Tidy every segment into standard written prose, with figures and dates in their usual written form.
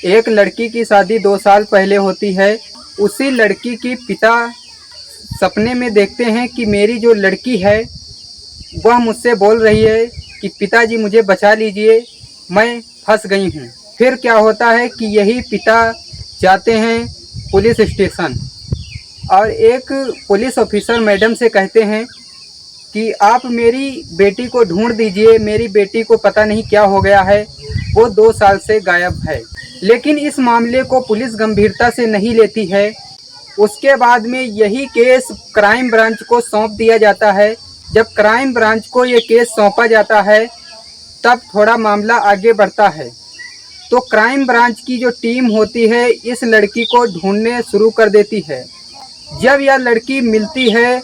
एक लड़की की शादी 2 साल पहले होती है। उसी लड़की की पिता सपने में देखते हैं कि मेरी जो लड़की है वह मुझसे बोल रही है कि पिताजी मुझे बचा लीजिए, मैं फंस गई हूँ। फिर क्या होता है कि यही पिता जाते हैं पुलिस स्टेशन और एक पुलिस ऑफिसर मैडम से कहते हैं कि आप मेरी बेटी को ढूंढ दीजिए, मेरी बेटी को पता नहीं क्या हो गया है, वो 2 साल से गायब है। लेकिन इस मामले को पुलिस गंभीरता से नहीं लेती है। उसके बाद में यही केस क्राइम ब्रांच को सौंप दिया जाता है। जब क्राइम ब्रांच को ये केस सौंपा जाता है तब थोड़ा मामला आगे बढ़ता है। तो क्राइम ब्रांच की जो टीम होती है इस लड़की को ढूंढने शुरू कर देती है। जब यह लड़की मिलती है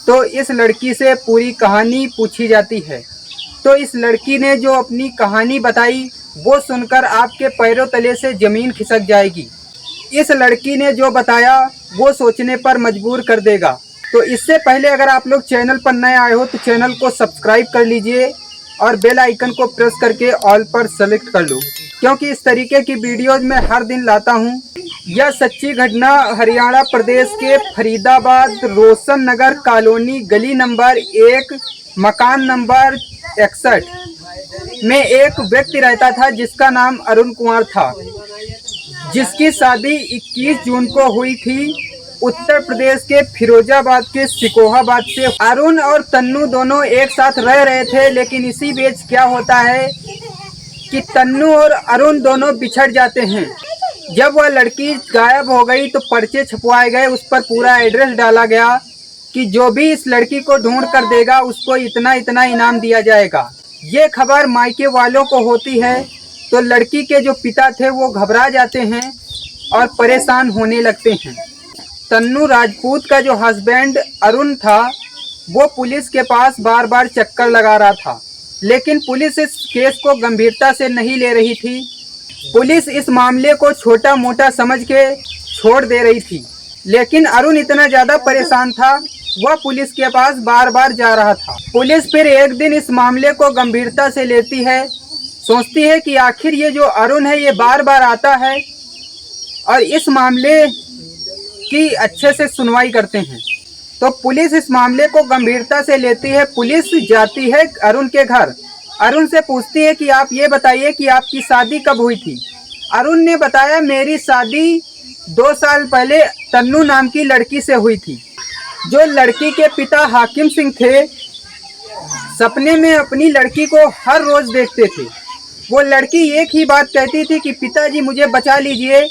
तो इस लड़की से पूरी कहानी पूछी जाती है। तो इस लड़की ने जो अपनी कहानी बताई वो सुनकर आपके पैरों तले से ज़मीन खिसक जाएगी। इस लड़की ने जो बताया वो सोचने पर मजबूर कर देगा। तो इससे पहले अगर आप लोग चैनल पर नए आए हो तो चैनल को सब्सक्राइब कर लीजिए और बेल आइकन को प्रेस करके ऑल पर सेलेक्ट कर लो, क्योंकि इस तरीके की वीडियोज मैं हर दिन लाता हूँ। यह सच्ची घटना हरियाणा प्रदेश के फरीदाबाद रोशन नगर कॉलोनी गली नंबर 1 मकान नंबर 61 में एक व्यक्ति रहता था जिसका नाम अरुण कुमार था, जिसकी शादी 21 जून को हुई थी उत्तर प्रदेश के फिरोजाबाद के सिकोहाबाद से। अरुण और तन्नू दोनों एक साथ रह रहे थे, लेकिन इसी बीच क्या होता है कि तन्नू और अरुण दोनों बिछड़ जाते हैं। जब वह लड़की गायब हो गई तो पर्चे छपवाए गए, उस पर पूरा एड्रेस डाला गया कि जो भी इस लड़की को ढूंढ कर देगा उसको इतना इतना इनाम दिया जाएगा। ये खबर मायके वालों को होती है तो लड़की के जो पिता थे वो घबरा जाते हैं और परेशान होने लगते हैं। तन्नू राजपूत का जो हस्बैंड अरुण था वो पुलिस के पास बार बार चक्कर लगा रहा था, लेकिन पुलिस इस केस को गंभीरता से नहीं ले रही थी। पुलिस इस मामले को छोटा मोटा समझ के छोड़ दे रही थी, लेकिन अरुण इतना ज़्यादा परेशान था वह पुलिस के पास बार बार जा रहा था। पुलिस फिर एक दिन इस मामले को गंभीरता से लेती है, सोचती है कि आखिर ये जो अरुण है ये बार बार आता है और इस मामले की अच्छे से सुनवाई करते हैं। तो पुलिस इस मामले को गंभीरता से लेती है। पुलिस जाती है अरुण के घर, अरुण से पूछती है कि आप ये बताइए कि आपकी शादी कब हुई थी। अरुण ने बताया मेरी शादी 2 साल पहले तन्नू नाम की लड़की से हुई थी। जो लड़की के पिता हाकिम सिंह थे सपने में अपनी लड़की को हर रोज देखते थे। वो लड़की एक ही बात कहती थी कि पिताजी मुझे बचा लीजिए।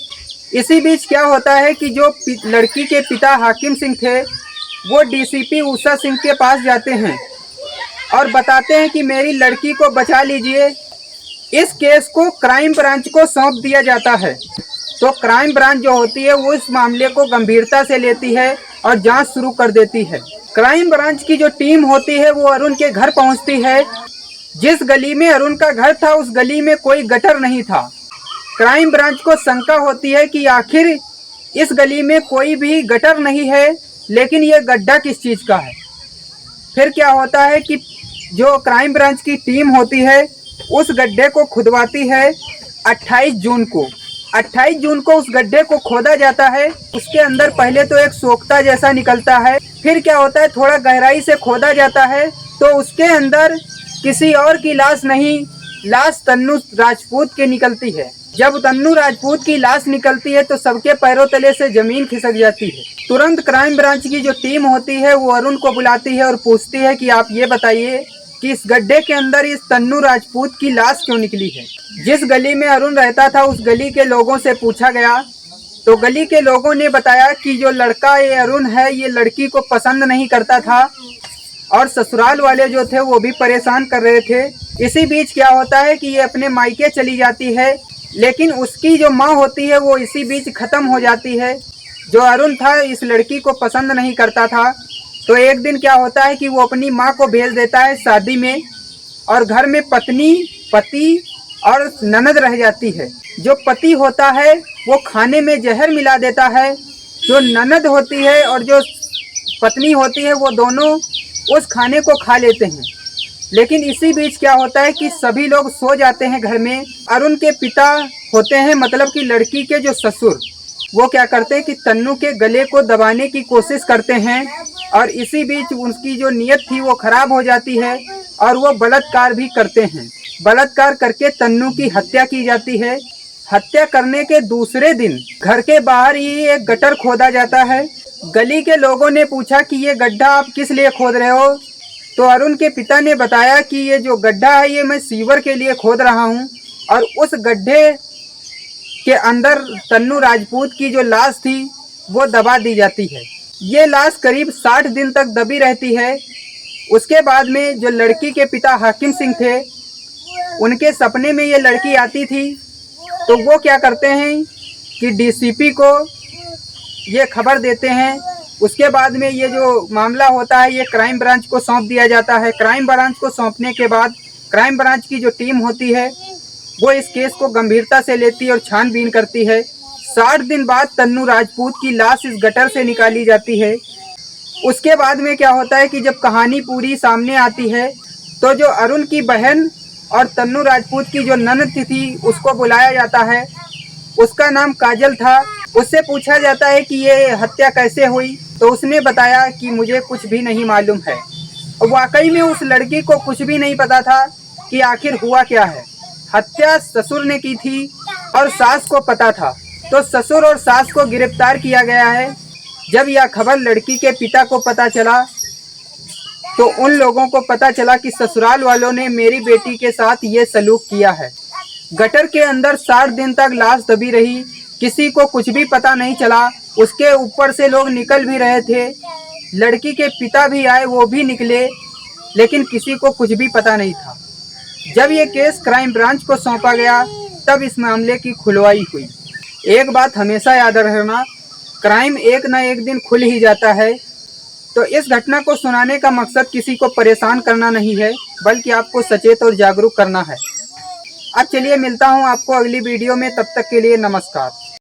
इसी बीच क्या होता है कि जो लड़की के पिता हाकिम सिंह थे वो डीसीपी उषा सिंह के पास जाते हैं और बताते हैं कि मेरी लड़की को बचा लीजिए। इस केस को क्राइम ब्रांच को सौंप दिया जाता है। तो क्राइम ब्रांच जो होती है वो इस मामले को गंभीरता से लेती है और जांच शुरू कर देती है। क्राइम ब्रांच की जो टीम होती है वो अरुण के घर पहुंचती है। जिस गली में अरुण का घर था उस गली में कोई गटर नहीं था। क्राइम ब्रांच को शंका होती है कि आखिर इस गली में कोई भी गटर नहीं है, लेकिन ये गड्ढा किस चीज़ का है। फिर क्या होता है कि जो क्राइम ब्रांच की टीम होती है उस गड्ढे को खुदवाती है 28 जून को। 28 जून को उस गड्ढे को खोदा जाता है। उसके अंदर पहले तो एक सोख्ता जैसा निकलता है। फिर क्या होता है थोड़ा गहराई से खोदा जाता है तो उसके अंदर किसी और की लाश नहीं, लाश तन्नू राजपूत की निकलती है। जब तन्नू राजपूत की लाश निकलती है तो सबके पैरों तले से जमीन खिसक जाती है। तुरंत क्राइम ब्रांच की जो टीम होती है वो अरुण को बुलाती है और पूछती है कि आप ये बताइए कि इस गड्ढे के अंदर इस तन्नू राजपूत की लाश क्यों निकली है। जिस गली में अरुण रहता था उस गली के लोगों से पूछा गया तो गली के लोगों ने बताया कि जो लड़का ये अरुण है ये लड़की को पसंद नहीं करता था और ससुराल वाले जो थे वो भी परेशान कर रहे थे। इसी बीच क्या होता है कि ये अपने मायके चली जाती है, लेकिन उसकी जो माँ होती है वो इसी बीच ख़त्म हो जाती है। जो अरुण था इस लड़की को पसंद नहीं करता था। तो एक दिन क्या होता है कि वो अपनी माँ को भेज देता है शादी में और घर में पत्नी, पति और ननद रह जाती है। जो पति होता है वो खाने में जहर मिला देता है। जो ननद होती है और जो पत्नी होती है वो दोनों उस खाने को खा लेते हैं। लेकिन इसी बीच क्या होता है कि सभी लोग सो जाते हैं घर में। अरुण के पिता होते हैं, मतलब कि लड़की के जो ससुर, वो क्या करते हैं कि तन्नू के गले को दबाने की कोशिश करते हैं और इसी बीच उसकी जो नीयत थी वो खराब हो जाती है और वो बलात्कार भी करते हैं। बलात्कार करके तन्नू की हत्या की जाती है। हत्या करने के दूसरे दिन घर के बाहर ही एक गटर खोदा जाता है। गली के लोगों ने पूछा कि ये गड्ढा आप किस लिए खोद रहे हो? तो अरुण के पिता ने बताया कि ये जो गड्ढा है ये मैं सीवर के लिए खोद रहा हूँ और उस गड्ढे के अंदर तन्नू राजपूत की जो लाश थी वो दबा दी जाती है। ये लाश करीब 60 दिन तक दबी रहती है। उसके बाद में जो लड़की के पिता हाकिम सिंह थे, उनके सपने में ये लड़की आती थी, तो वो क्या करते हैं कि डीसीपी को ये खबर देते हैं। उसके बाद में ये जो मामला होता है ये क्राइम ब्रांच को सौंप दिया जाता है। क्राइम ब्रांच को सौंपने के बाद क्राइम ब्रांच की जो टीम होती है वो इस केस को गंभीरता से लेती है और छानबीन करती है। 60 दिन बाद तन्नू राजपूत की लाश इस गटर से निकाली जाती है। उसके बाद में क्या होता है कि जब कहानी पूरी सामने आती है तो जो अरुण की बहन और तन्नू राजपूत की जो ननद थी उसको बुलाया जाता है। उसका नाम काजल था। उससे पूछा जाता है कि ये हत्या कैसे हुई, तो उसने बताया कि मुझे कुछ भी नहीं मालूम है। वाकई में उस लड़की को कुछ भी नहीं पता था कि आखिर हुआ क्या है। हत्या ससुर ने की थी और सास को पता था, तो ससुर और सास को गिरफ्तार किया गया है। जब यह खबर लड़की के पिता को पता चला तो उन लोगों को पता चला कि ससुराल वालों ने मेरी बेटी के साथ ये सलूक किया है। गटर के अंदर 60 दिन तक लाश दबी रही, किसी को कुछ भी पता नहीं चला। उसके ऊपर से लोग निकल भी रहे थे, लड़की के पिता भी आए, वो भी निकले, लेकिन किसी को कुछ भी पता नहीं था। जब ये केस क्राइम ब्रांच को सौंपा गया तब इस मामले की खुलवाई हुई। एक बात हमेशा याद रखना, क्राइम एक न एक दिन खुल ही जाता है। तो इस घटना को सुनाने का मकसद किसी को परेशान करना नहीं है, बल्कि आपको सचेत और जागरूक करना है। अब चलिए मिलता हूँ आपको अगली वीडियो में, तब तक के लिए नमस्कार।